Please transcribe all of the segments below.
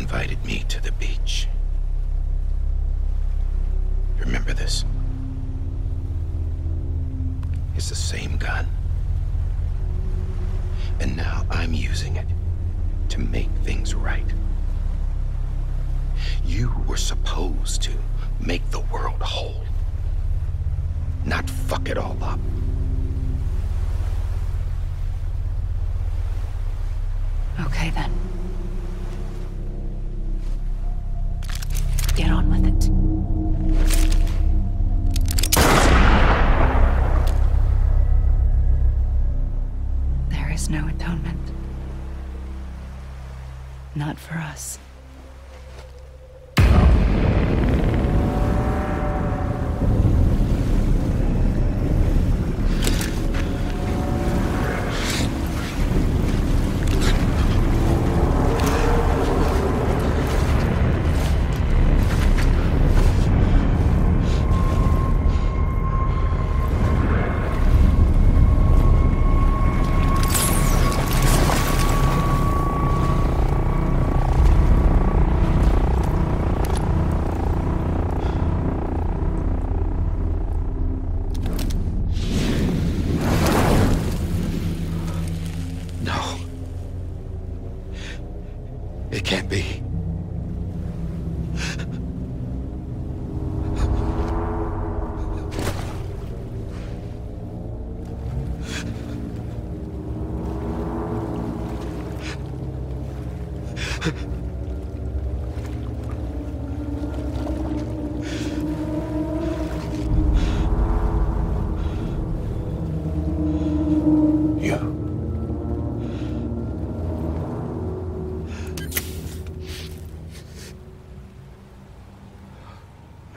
invited me to the beach. Remember this? It's the same gun. And now I'm using it to make things right. You were supposed to make the world whole, not fuck it all up. Okay, then. Get on with it. There is no atonement. Not for us. It can't be.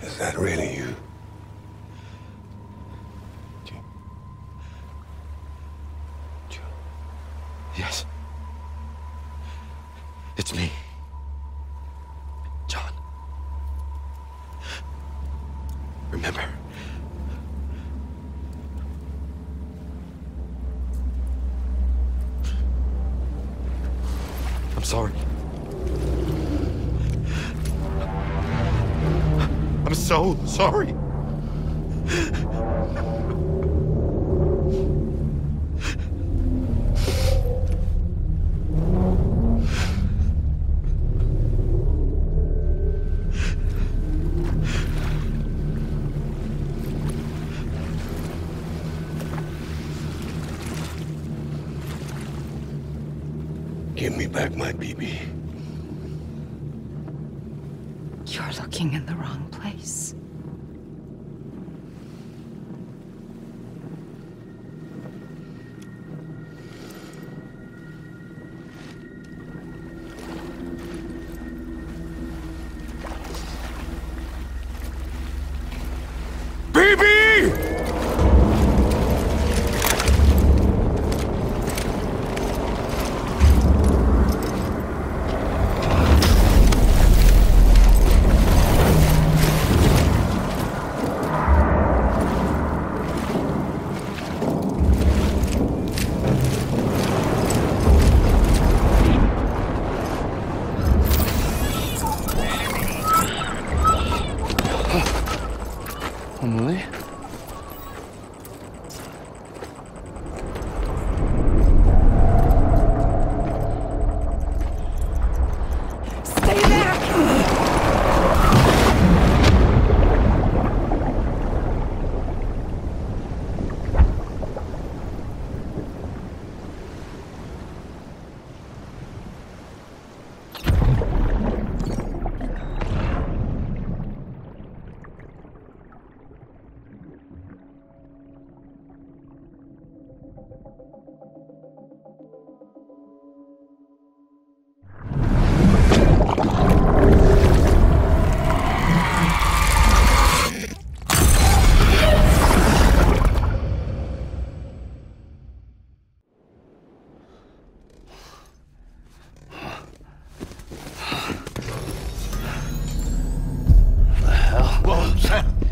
Is that really you? Yes. It's me. John. Remember. I'm sorry. I'm so sorry. Give me back my BB. You're looking in the wrong place. Emily? Stay back!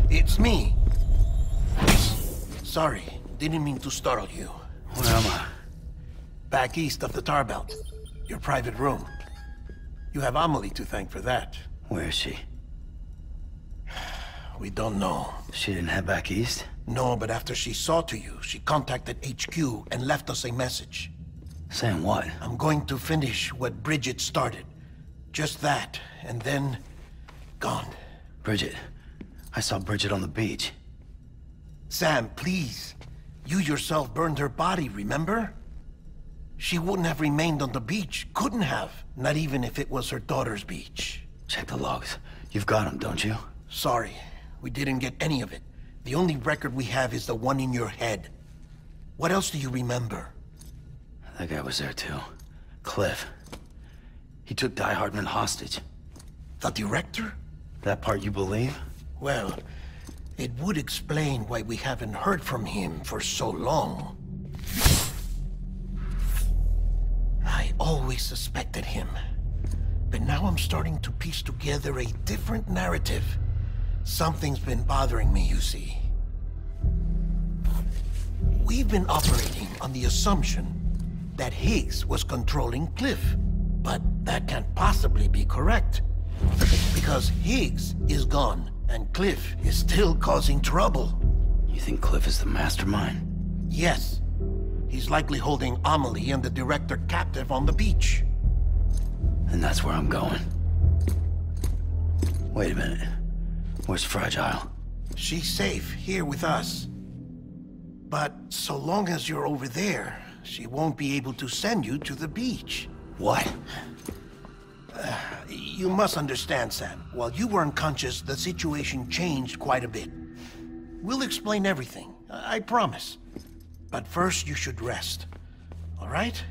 It's me. Sorry, didn't mean to startle you. Where am I? Back east of the Tar Belt. Your private room. You have Amelie to thank for that. Where is she? We don't know. She didn't head back east? No, but after she saw to you, she contacted HQ and left us a message. Saying what? I'm going to finish what Bridget started. Just that, and then... gone. Bridget. I saw Bridget on the beach. Sam, please. You yourself burned her body, remember? She wouldn't have remained on the beach. Couldn't have. Not even if it was her daughter's beach. Check the logs. You've got them, don't you? Sorry. We didn't get any of it. The only record we have is the one in your head. What else do you remember? That guy was there too. Cliff. He took HARDMAN hostage. The director? That part you believe? Well, it would explain why we haven't heard from him for so long. I always suspected him. But now I'm starting to piece together a different narrative. Something's been bothering me, you see. We've been operating on the assumption that Higgs was controlling Cliff. But that can't possibly be correct. Because Higgs is gone, and Cliff is still causing trouble. You think Cliff is the mastermind? Yes. He's likely holding Amelie and the director captive on the beach. And that's where I'm going. Wait a minute. Where's Fragile? She's safe here with us. But so long as you're over there, she won't be able to send you to the beach. What? You must understand, Sam. While you were unconscious, the situation changed quite a bit. We'll explain everything, I promise. But first, you should rest. All right?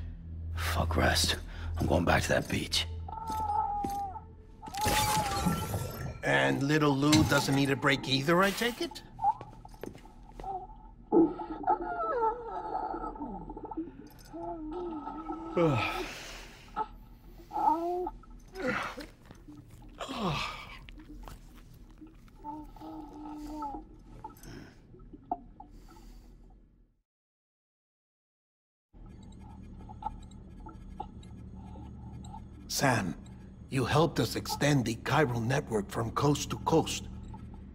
Fuck rest. I'm going back to that beach. And little Lou doesn't need a break either, I take it? Sam, you helped us extend the chiral network from coast to coast.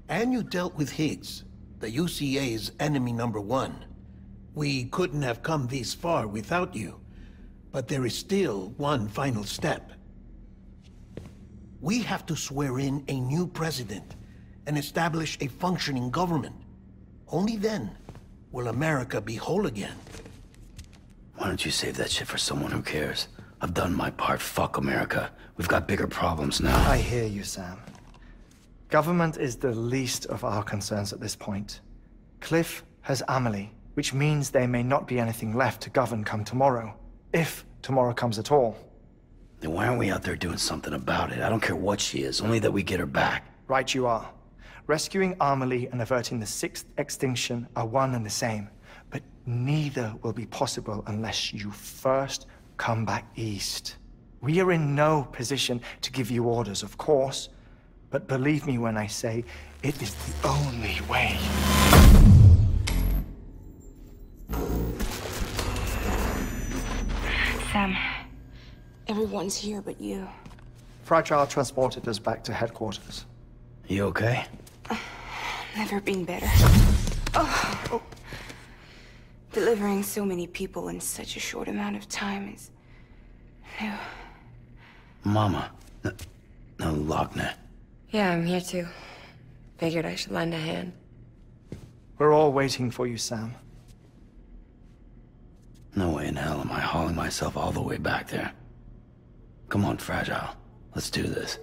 And you dealt with Higgs, the UCA's enemy #1. We couldn't have come this far without you. But there is still one final step. We have to swear in a new president and establish a functioning government. Only then will America be whole again. Why don't you save that shit for someone who cares? I've done my part. Fuck America. We've got bigger problems now. I hear you, Sam. Government is the least of our concerns at this point. Cliff has Amelie, which means there may not be anything left to govern come tomorrow. If tomorrow comes at all. Then why aren't we out there doing something about it? I don't care what she is, only that we get her back. Right you are. Rescuing Amelie and averting the 6th extinction are one and the same. But neither will be possible unless you first come back east. We are in no position to give you orders, of course. But believe me when I say, it is the only way. Sam, everyone's here but you. Fragile transported us back to headquarters. You okay? Never been better. Oh. Delivering so many people in such a short amount of time is new. Mama. No, Lochner. Yeah, I'm here too. Figured I should lend a hand. We're all waiting for you, Sam. No way in hell am I hauling myself all the way back there. Come on, Fragile. Let's do this.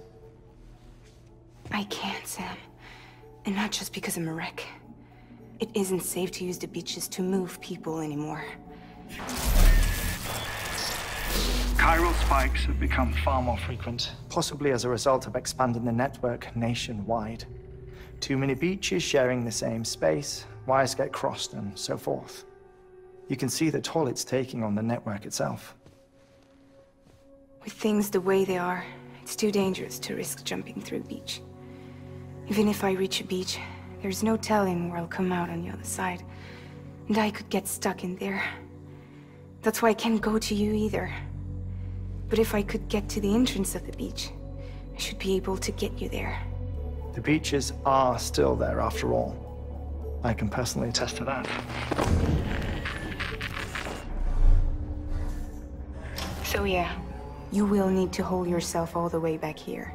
I can't, Sam. And not just because I'm a wreck. It isn't safe to use the beaches to move people anymore. Chiral spikes have become far more frequent, possibly as a result of expanding the network nationwide. Too many beaches sharing the same space, wires get crossed, and so forth. You can see the toll it's taking on the network itself. With things the way they are, it's too dangerous to risk jumping through the beach. Even if I reach a beach, there's no telling where I'll come out on the other side. And I could get stuck in there. That's why I can't go to you either. But if I could get to the entrance of the beach, I should be able to get you there. The beaches are still there after all. I can personally attest to that. So yeah, you will need to haul yourself all the way back here.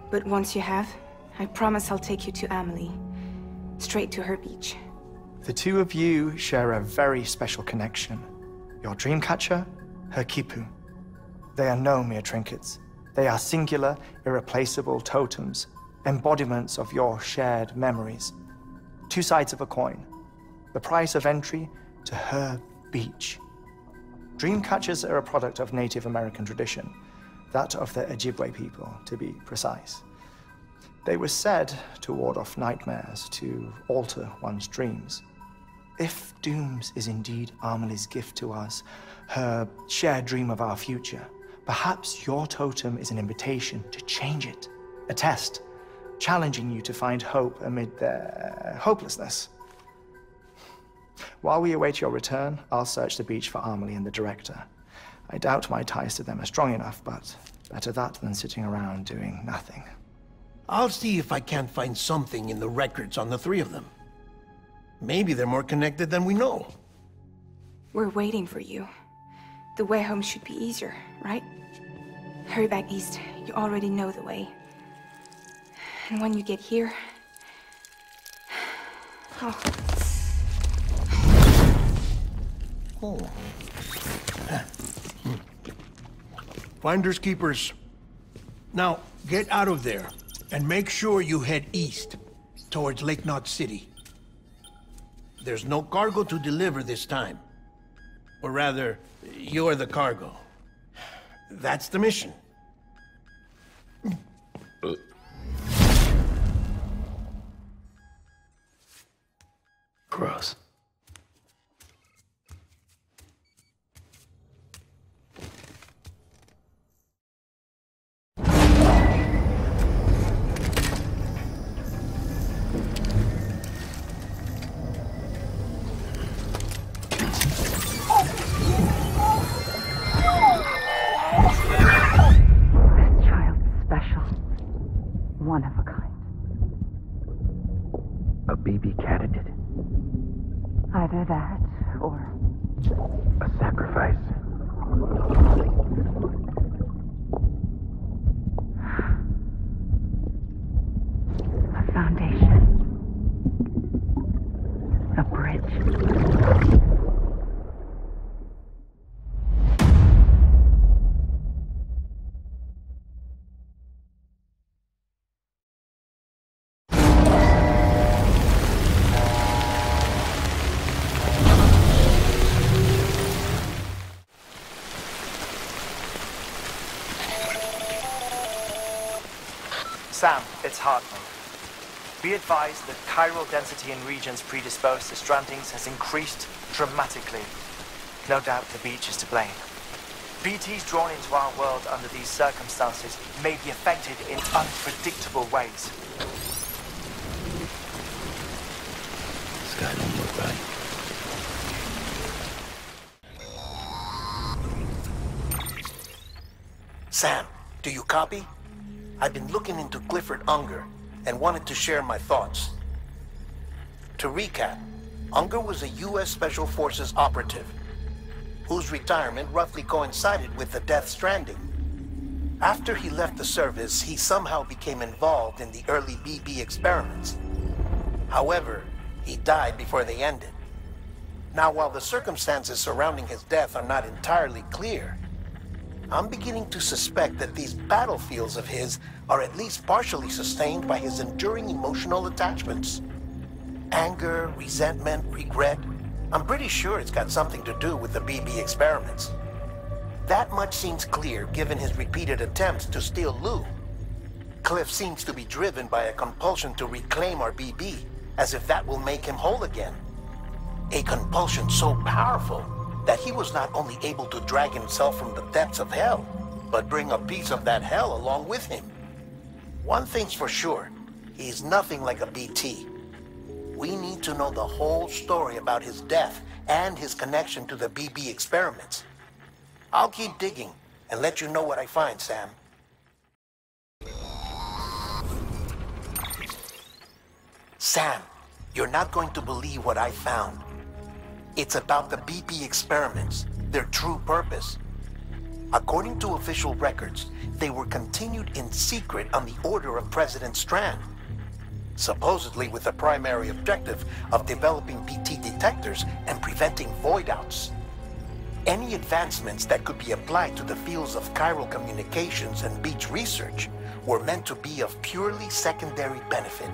But once you have, I promise I'll take you to Amelie. Straight to her beach. The two of you share a very special connection. Your dreamcatcher, her Kipu. They are no mere trinkets. They are singular, irreplaceable totems, embodiments of your shared memories. Two sides of a coin. The price of entry to her beach. Dreamcatchers are a product of Native American tradition, that of the Ojibwe people, to be precise. They were said to ward off nightmares, to alter one's dreams. If Dooms is indeed Amelie's gift to us, her shared dream of our future, perhaps your totem is an invitation to change it. A test, challenging you to find hope amid their hopelessness. While we await your return, I'll search the beach for Amelie and the director. I doubt my ties to them are strong enough, but better that than sitting around doing nothing. I'll see if I can't find something in the records on the three of them. Maybe they're more connected than we know. We're waiting for you. The way home should be easier, right? Hurry back east. You already know the way. And when you get here... Oh. Oh. Finders keepers. Now, get out of there, and make sure you head east, towards Lake Knot City. There's no cargo to deliver this time. Or rather, you're the cargo. That's the mission. Gross. One of a kind. A BB candidate. Either that, or... A sacrifice. A foundation. A bridge. Sam, it's HARDMAN. Be advised that chiral density in regions predisposed to strandings has increased dramatically. No doubt the beach is to blame. BTs drawn into our world under these circumstances may be affected in unpredictable ways. This guy don't look right. Sam, do you copy? I've been looking into Clifford Unger and wanted to share my thoughts. To recap, Unger was a U.S. Special Forces operative whose retirement roughly coincided with the Death Stranding. After he left the service, he somehow became involved in the early BB experiments. However, he died before they ended. Now, while the circumstances surrounding his death are not entirely clear, I'm beginning to suspect that these battlefields of his are at least partially sustained by his enduring emotional attachments. Anger, resentment, regret. I'm pretty sure it's got something to do with the BB experiments. That much seems clear given his repeated attempts to steal Lou. Cliff seems to be driven by a compulsion to reclaim our BB, as if that will make him whole again. A compulsion so powerful that he was not only able to drag himself from the depths of hell, but bring a piece of that hell along with him. One thing's for sure, he's nothing like a BT. We need to know the whole story about his death and his connection to the BB experiments. I'll keep digging, and let you know what I find, Sam. Sam, you're not going to believe what I found. It's about the BB experiments, their true purpose. According to official records, they were continued in secret on the order of President Strand, supposedly with the primary objective of developing BT detectors and preventing void-outs. Any advancements that could be applied to the fields of chiral communications and beach research were meant to be of purely secondary benefit.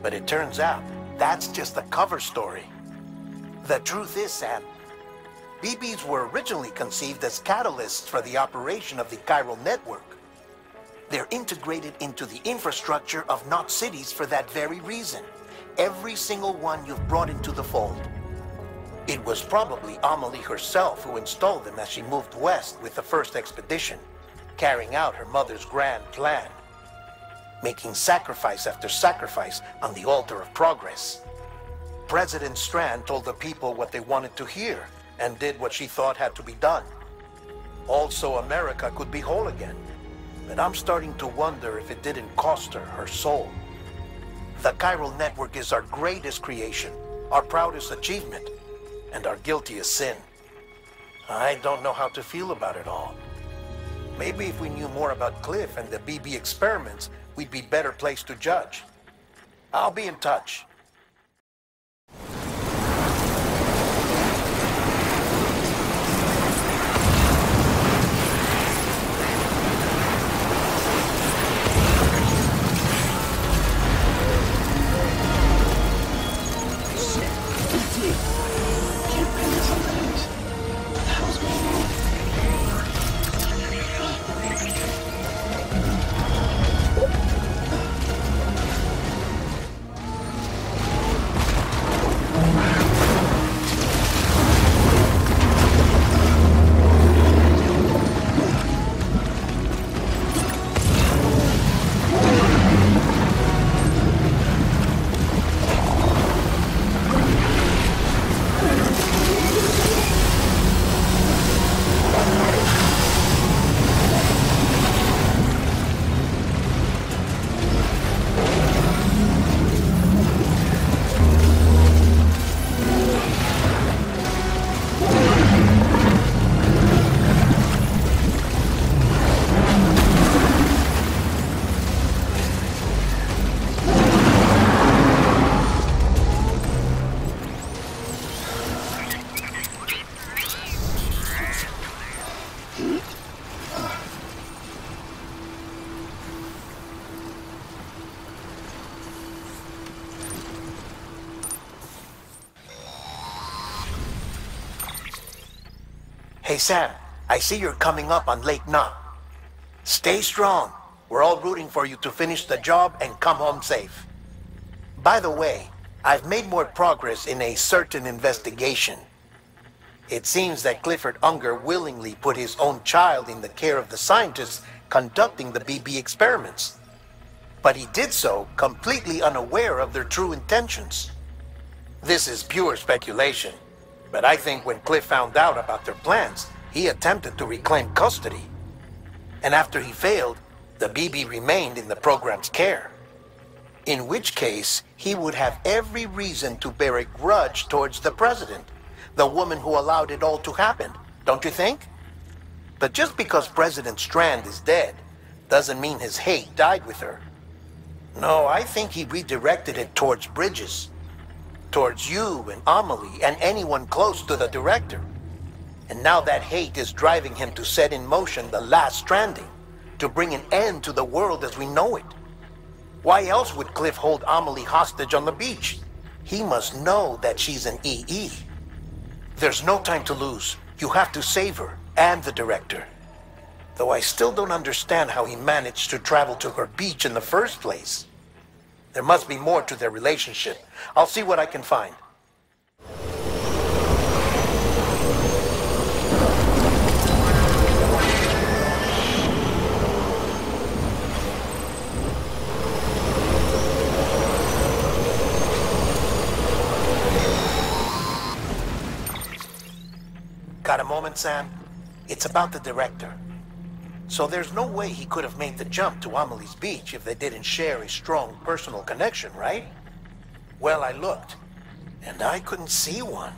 But it turns out, that's just a cover story. The truth is, Sam, BBs were originally conceived as catalysts for the operation of the chiral network. They're integrated into the infrastructure of Knot cities for that very reason. Every single one you've brought into the fold. It was probably Amelie herself who installed them as she moved west with the first expedition, carrying out her mother's grand plan, making sacrifice after sacrifice on the altar of progress. President Strand told the people what they wanted to hear, and did what she thought had to be done. Also, America could be whole again. But I'm starting to wonder if it didn't cost her her soul. The chiral network is our greatest creation, our proudest achievement, and our guiltiest sin. I don't know how to feel about it all. Maybe if we knew more about Cliff and the BB experiments, we'd be better placed to judge. I'll be in touch. Hey Sam, I see you're coming up on Lake Knot. Stay strong. We're all rooting for you to finish the job and come home safe. By the way, I've made more progress in a certain investigation. It seems that Clifford Unger willingly put his own child in the care of the scientists conducting the BB experiments. But he did so completely unaware of their true intentions. This is pure speculation. But I think when Cliff found out about their plans, he attempted to reclaim custody. And after he failed, the BB remained in the program's care. In which case, he would have every reason to bear a grudge towards the president, the woman who allowed it all to happen, don't you think? But just because President Strand is dead, doesn't mean his hate died with her. No, I think he redirected it towards Bridges. Towards you and Amelie and anyone close to the director. And now that hate is driving him to set in motion the last stranding, to bring an end to the world as we know it. Why else would Cliff hold Amelie hostage on the beach? He must know that she's an EE. There's no time to lose. You have to save her and the director. Though I still don't understand how he managed to travel to her beach in the first place. There must be more to their relationship. I'll see what I can find. Got a moment, Sam? It's about the director. So there's no way he could have made the jump to Amelie's Beach if they didn't share a strong personal connection, right? Well, I looked, and I couldn't see one.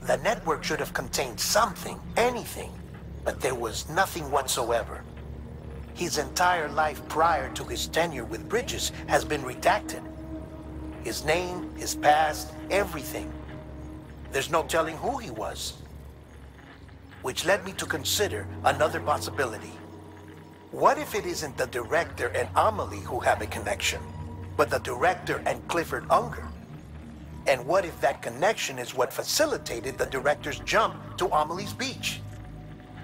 The network should have contained something, anything, but there was nothing whatsoever. His entire life prior to his tenure with Bridges has been redacted. His name, his past, everything. There's no telling who he was. Which led me to consider another possibility. What if it isn't the director and Amelie who have a connection, but the director and Clifford Unger? And what if that connection is what facilitated the director's jump to Amelie's Beach?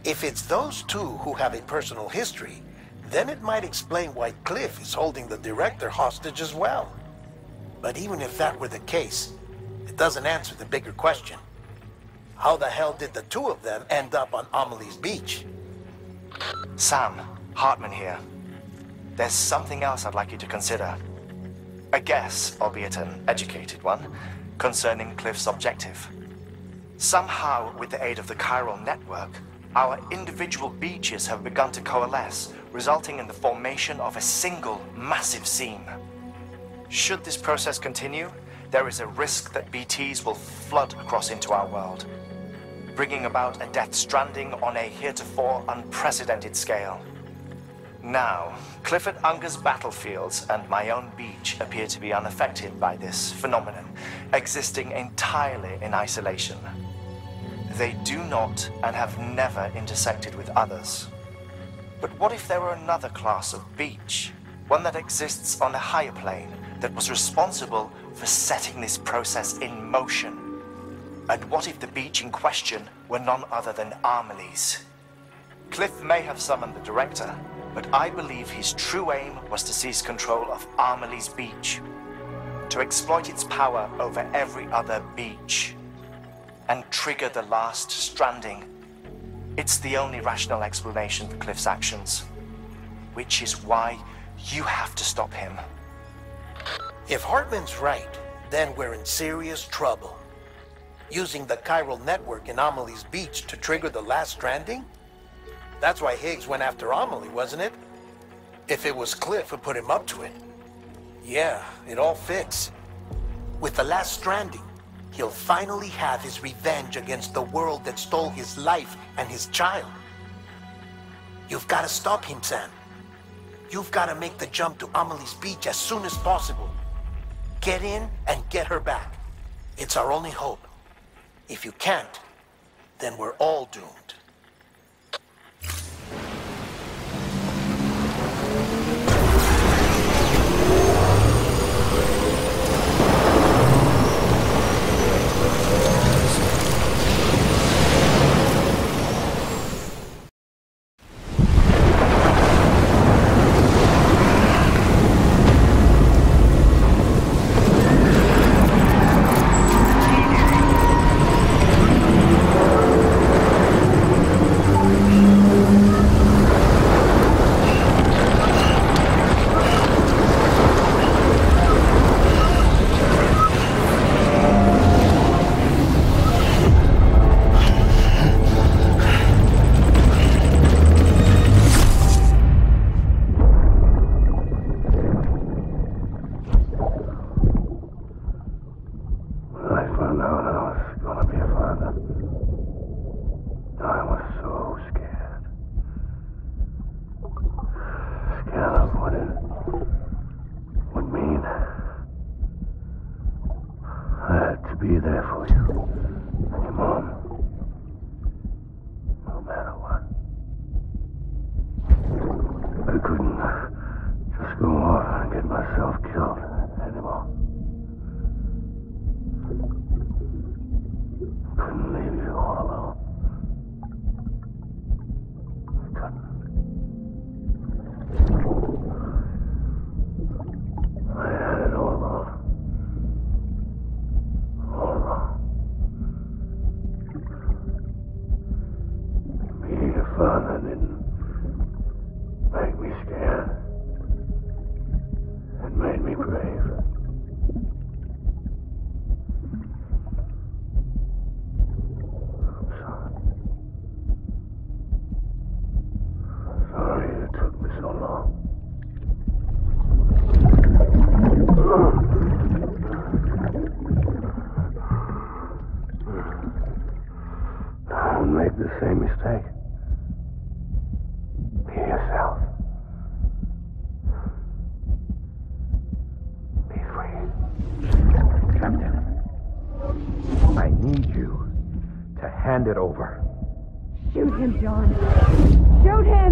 If it's those two who have a personal history, then it might explain why Cliff is holding the director hostage as well. But even if that were the case, it doesn't answer the bigger question. How the hell did the two of them end up on Amelie's Beach? Sam, HARDMAN here. There's something else I'd like you to consider. A guess, albeit an educated one, concerning Cliff's objective. Somehow, with the aid of the chiral network, our individual beaches have begun to coalesce, resulting in the formation of a single massive seam. Should this process continue, there is a risk that BTs will flood across into our world, bringing about a death stranding on a heretofore unprecedented scale. Now, Clifford Unger's battlefields and my own beach appear to be unaffected by this phenomenon, existing entirely in isolation. They do not and have never intersected with others. But what if there were another class of beach, one that exists on a higher plane, that was responsible for setting this process in motion? And what if the beach in question were none other than Amelie's? Cliff may have summoned the director, but I believe his true aim was to seize control of Amelie's Beach, to exploit its power over every other beach, and trigger the last stranding. It's the only rational explanation for Cliff's actions, which is why you have to stop him. If HARDMAN's right, then we're in serious trouble. Using the chiral network in Amelie's Beach to trigger the last stranding? That's why Higgs went after Amelie, wasn't it? If it was Cliff who put him up to it. Yeah, it all fits. With the last stranding, he'll finally have his revenge against the world that stole his life and his child. You've got to stop him, Sam. You've got to make the jump to Amelie's Beach as soon as possible. Get in and get her back. It's our only hope. If you can't, then we're all doomed. Be there for you and your mom, no matter what. I couldn't just go off and get myself killed anymore. Couldn't leave you all alone. I couldn't. I had it all wrong. Being a father didn't make me scared. It made me brave. I'm sorry. Don't make the same mistake. Be yourself. Be free. Captain, I need you to hand it over. Shoot him, John. Shoot him!